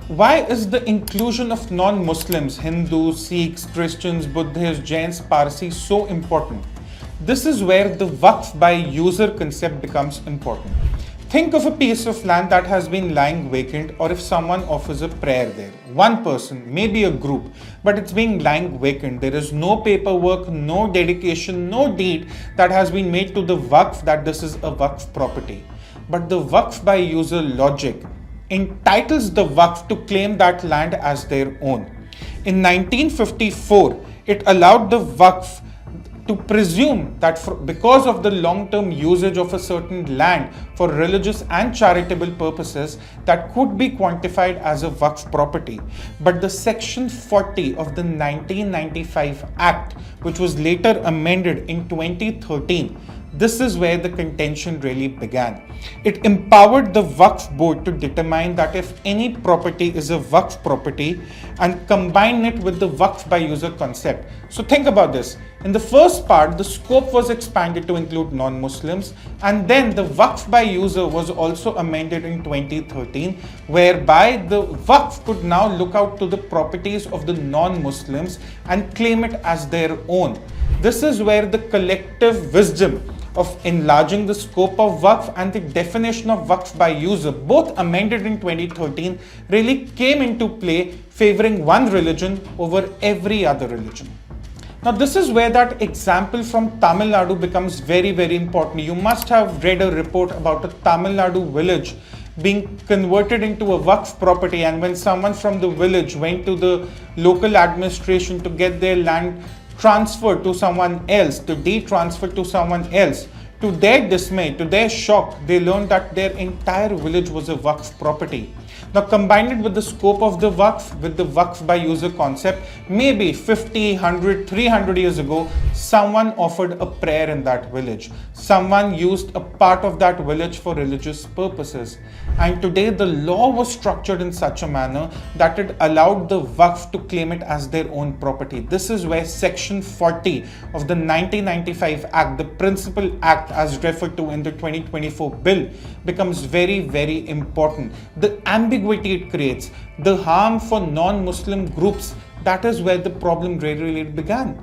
Why is the inclusion of non-Muslims, Hindus, Sikhs, Christians, Buddhists, Jains, Parsis so important? This is where the Waqf by user concept becomes important. Think of a piece of land that has been lying vacant, or if someone offers a prayer there. One person, maybe a group, but it's being lying vacant. There is no paperwork, no dedication, no deed that has been made to the Waqf that this is a Waqf property. But the Waqf by user logic entitles the Waqf to claim that land as their own. In 1954, it allowed the Waqf to presume that because of the long-term usage of a certain land for religious and charitable purposes, that could be quantified as a Waqf property. But the Section 40 of the 1995 Act, which was later amended in 2013, this is where the contention really began. It empowered the Waqf Board to determine that if any property is a Waqf property and combine it with the Waqf by user concept. So think about this. In the first part, the scope was expanded to include non-Muslims, and then the Waqf by user was also amended in 2013, whereby the Waqf could now look out to the properties of the non-Muslims and claim it as their own. This is where the collective wisdom of enlarging the scope of Waqf and the definition of Waqf by user, both amended in 2013, really came into play, favoring one religion over every other religion. Now this is where that example from Tamil Nadu becomes very, very important. You must have read a report about a Tamil Nadu village being converted into a Waqf property, and when someone from the village went to the local administration to get their land transferred to someone else, to de-transfer to someone else, to their dismay, to their shock, they learned that their entire village was a Waqf property. Now combine it with the scope of the Waqf, with the Waqf by user concept, maybe 50, 100, 300 years ago, someone offered a prayer in that village. Someone used a part of that village for religious purposes. And today the law was structured in such a manner that it allowed the Waqf to claim it as their own property. This is where Section 40 of the 1995 Act, the Principal Act as referred to in the 2024 bill, becomes very, very important. The ambiguity it creates, the harm for non-Muslim groups, that is where the problem really began.